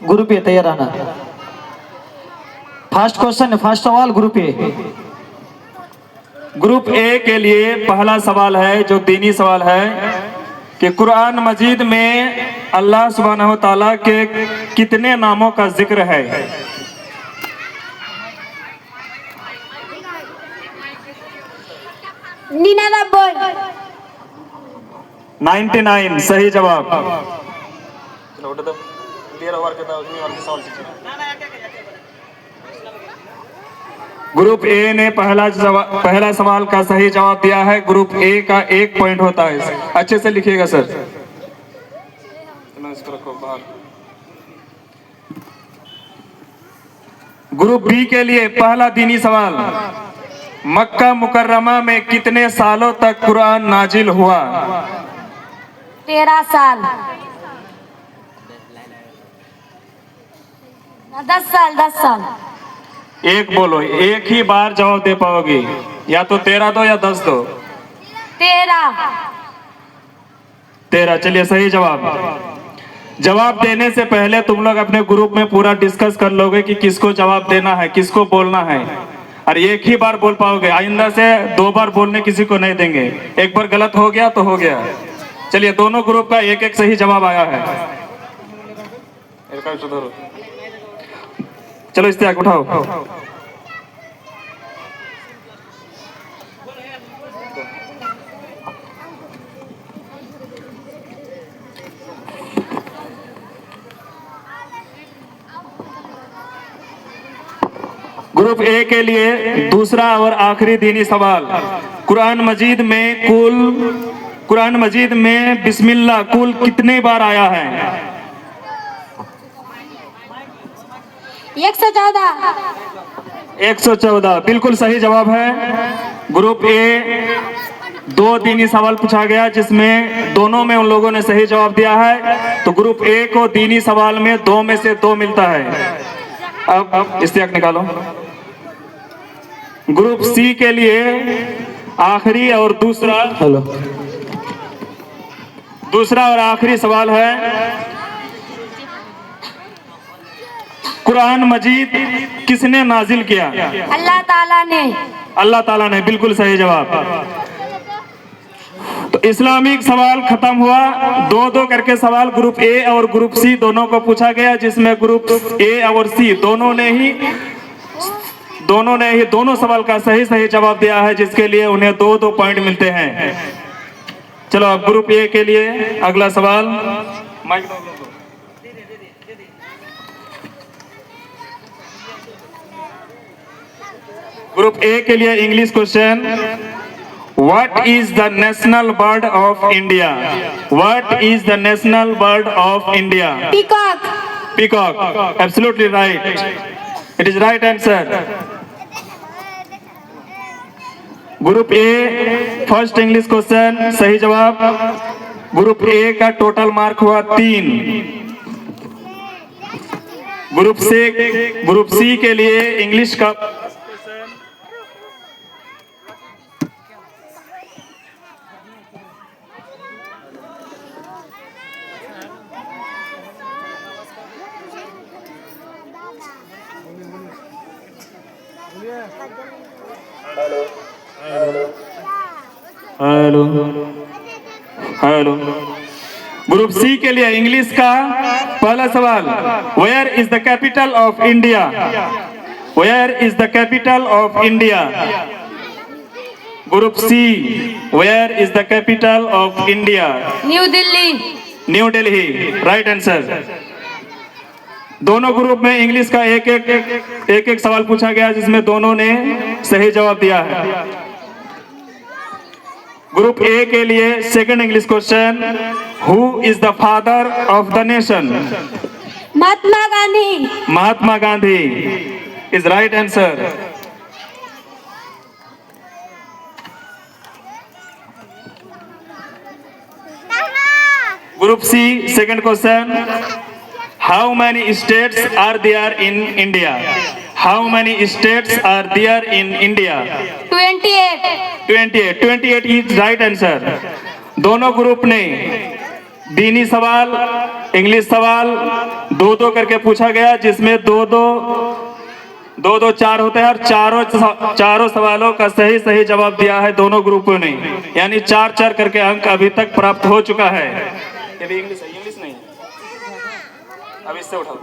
Group A तैयार आना। First question, first सवाल ग्रुप ए। ग्रुप ए के लिए पहला सवाल है जो दीनी सवाल है कि कुरान मजीद में अल्लाह सुब्हानहू व तआला के कितने नामों का जिक्र है? 99 सही जवाब। ग्रुप ए ने पहला सवाल का सही जवाब दिया है। ग्रुप ए का 1 पॉइंट होता है। अच्छे से लिखिएगा सर। ग्रुप बी के लिए पहला दीनी सवाल, मक्का मुकर्रमा में कितने सालों तक कुरान नाजिल हुआ? 13 साल। 10 साल। 10 साल। एक बोलो, एक ही बार जवाब दे पाओगी, या तो 13 दो या 10 दो। 13। 13 चलिए सही जवाब। जवाब देने से पहले तुम लोग अपने ग्रुप में पूरा डिस्कस कर लोगे कि किसको जवाब देना है, किसको बोलना है, और एक ही बार बोल पाओगे। आइंदा से 2 बार बोलने किसी को नहीं देंगे। एक बार गलत हो गया तो हो गया। चलिए दोनों ग्रुप का एक एक सही जवाब आया है। चलो इस्तेयाक उठाओ। ग्रुप ए के लिए दूसरा और आखिरी दीनी सवाल, कुरान मजीद में बिस्मिल्लाह कुल कितने बार आया है? 114। 114 बिल्कुल सही जवाब है। ग्रुप ए 2 दीनी सवाल पूछा गया जिसमें दोनों में उन लोगों ने सही जवाब दिया है, तो ग्रुप ए को दीनी सवाल में 2 में से 2 मिलता है। अब इस्तेयाक निकालो। ग्रुप सी के लिए आखिरी और दूसरा और आखिरी सवाल है, कुरान मजीद किसने नाजिल किया? अल्लाह ताला ने। अल्लाह ताला ने बिल्कुल सही जवाब। तो इस्लामिक सवाल खत्म हुआ। 2-2 करके सवाल ग्रुप ए और ग्रुप सी दोनों को पूछा गया, जिसमें ग्रुप ए और सी दोनों ने ही दोनों सवाल का सही जवाब दिया है, जिसके लिए उन्हें 2-2 पॉइंट मिलते हैं। चलो अब ग्रुप ए के लिए अगला सवाल। ग्रुप ए के लिए English question, what is the national bird of India? What is the national bird of India? Peacock. Peacock absolutely right, it is right answer. Group A first English question सही जवाब। Group A का total mark हुआ 3। Group C के लिए English का hello. Group C के लिए English का पहला सवाल, where is the capital of India? Where is the capital of India? Group C, where is the capital of India? New Delhi. New Delhi right answer. दोनों group में इंग्लिश का एक सवाल पूछा गया, जिसमें दोनों ने सही जवाब दिया है। ग्रुप ए के लिए second English question, who is the father of the nation? Mahatma Gandhi. Mahatma Gandhi is right answer. Group C second question, how many states are there in India? How many states are there in India? 28। 28 is right answer. दोनों group ने दीनी सवाल, English सवाल 2-2 करके पूछा गया, जिसमें 2-2 4 होते हैं और चारों सवालों का सही जवाब दिया है दोनों ग्रुपों ने, यानी 4-4 करके अंक अभी तक प्राप्त हो चुका है। ये भी इंग्लिश है, इंग्लिश नहीं अब इससे उठाओ।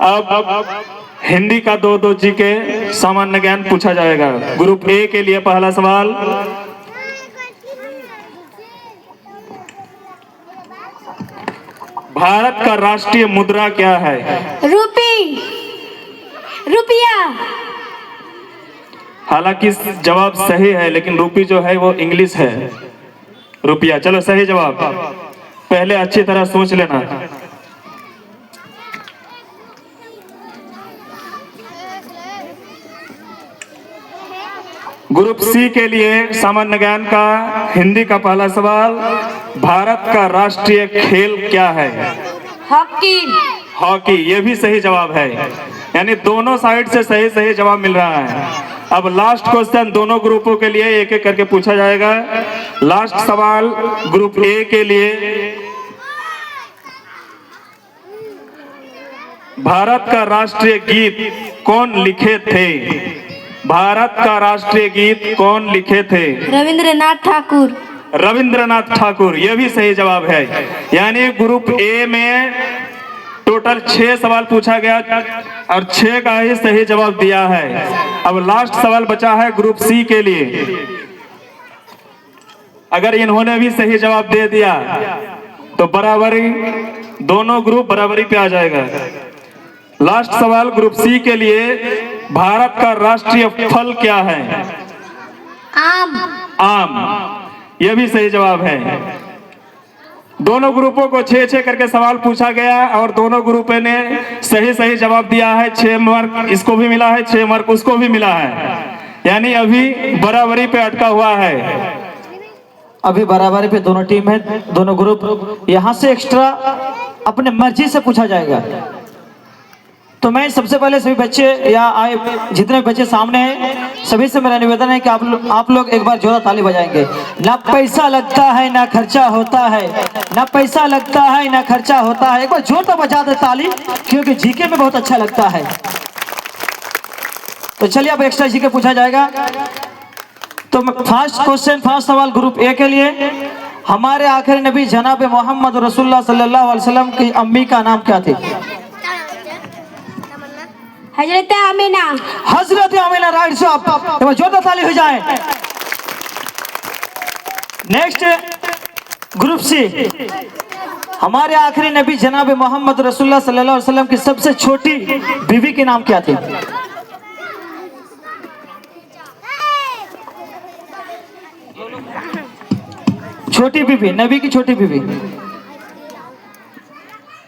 अब हिंदी का 2-2 जी के सामान्य ज्ञान पूछा जाएगा। ग्रुप ए के लिए पहला सवाल, भारत का राष्ट्रीय मुद्रा क्या है? रुपया। हालांकि जवाब सही है, लेकिन रूपी जो है वो इंग्लिश है, रुपया। चलो सही जवाब, पहले अच्छी तरह सोच लेना। ग्रुप सी के लिए सामान्य ज्ञान का हिंदी का पहला सवाल, भारत का राष्ट्रीय खेल क्या है? हॉकी। हॉकी, ये भी सही जवाब है, यानी दोनों साइड से सही जवाब मिल रहा है। अब लास्ट क्वेश्चन दोनों ग्रुपों के लिए एक एक करके पूछा जाएगा। लास्ट सवाल ग्रुप ए के लिए, भारत का राष्ट्रीय गीत कौन लिखे थे? भारत का राष्ट्रीय गीत कौन लिखे थे? रविंद्रनाथ ठाकुर। रविंद्रनाथ ठाकुर, यह भी सही जवाब है। यानी ग्रुप ए में टोटल 6 सवाल पूछा गया और 6 का ही सही जवाब दिया है। अब लास्ट सवाल बचा है ग्रुप सी के लिए। अगर इन्होंने भी सही जवाब दे दिया तो बराबरी, दोनों ग्रुप बराबरी पे आ जाएगा। लास्ट सवाल ग्रुप सी के लिए, भारत का राष्ट्रीय फल क्या है? आम। आम, यह भी सही जवाब है। दोनों ग्रुपों को 6-6 करके सवाल पूछा गया और दोनों ग्रुपों ने सही जवाब दिया है। 6 मार्क इसको भी मिला है, 6 मार्क उसको भी मिला है, यानी अभी बराबरी पे अटका हुआ है। अभी बराबरी पे दोनों टीम है, दोनों ग्रुप। यहाँ से एक्स्ट्रा अपने मर्जी से पूछा जाएगा। तो मैं सबसे पहले सभी बच्चे या आए जितने बच्चे सामने हैं सभी से मेरा निवेदन है कि आप लोग एक बार जोरदार ताली बजाएंगे। ना पैसा लगता है ना खर्चा होता है, ना पैसा लगता है ना खर्चा होता है। एक बार जोरदार बजा दे ताली, क्योंकि जीके में बहुत अच्छा लगता है। तो चलिए अब एक्स्ट्रा जीके पूछा जाएगा। तो फर्स्ट सवाल ग्रुप ए के लिए, हमारे आखिरी नबी जनाब मोहम्मद रसूलुल्लाह सल्लल्लाहु अलैहि वसल्लम की अम्मी का नाम क्या थी? हजरत आमीना। हजरत आमीना, राइट साहब, जोरदार ताली हो जाए। नेक्स्ट ग्रुप सी, हमारे आखिरी नबी जनाब मोहम्मद रसूलुल्लाह सल्लल्लाहु अलैहि वसल्लम की सबसे छोटी बीवी के नाम क्या थी? छोटी बीवी, नबी की छोटी बीवी।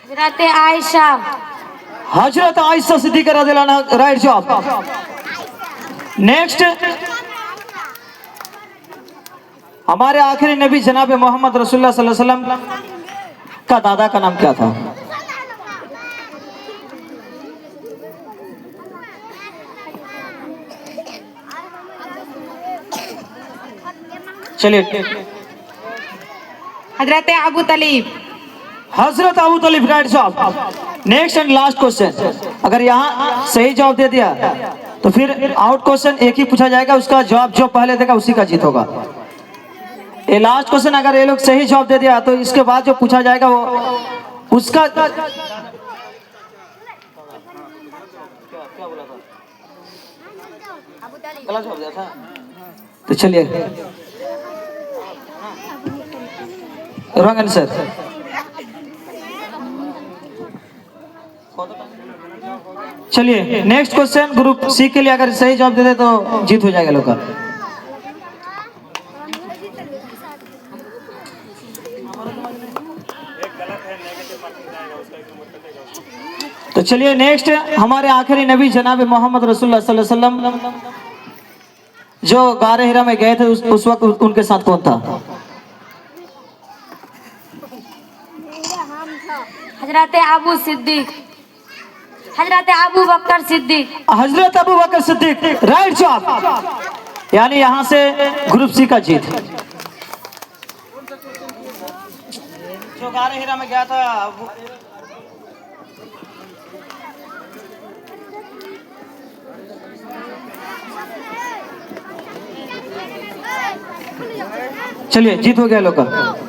हजरत आयशा। हजरत आयशा सिद्दीक़ा रज़ियल्लाहु अन्हा, राइट जवाब। नेक्स्ट, हमारे आखिरी नबी जनाब मोहम्मद रसूलुल्लाह सल्लल्लाहु अलैहि वसल्लम का दादा का नाम क्या था? चलिए, हजरत अबू तलीब। हजरत अबू तलीब, राइट जवाब। नेक्स्ट एंड लास्ट क्वेश्चन, अगर यहाँ सही जवाब दे दिया तो फिर आउट क्वेश्चन एक ही पूछा जाएगा, उसका जवाब जो पहले देगा उसी का जीत होगा। ये लास्ट क्वेश्चन अगर ये लोग सही जवाब दे दिया तो इसके बाद जो पूछा जाएगा वो उसका तो चलिए, रॉन्ग आंसर। चलिए नेक्स्ट क्वेश्चन ग्रुप सी के लिए, अगर सही जवाब दे दे तो जीत हो जाएगा लोग का। तो चलिए नेक्स्ट, हमारे आखिरी नबी जनाब मोहम्मद रसूलुल्लाह सल्लल्लाहु अलैहि वसल्लम जो गारे हिरा में गए थे उस वक्त उनके साथ कौन था? हजरत अबू सिद्दीक। हजरत अबू बकर सिद्दीक। हजरत अबू बकर सिद्दीक, राइट जवाब। यानी यहाँ से ग्रुप सी का जीत। चौगारे हीरा में गया था चलिए जीत हो गया लोग का।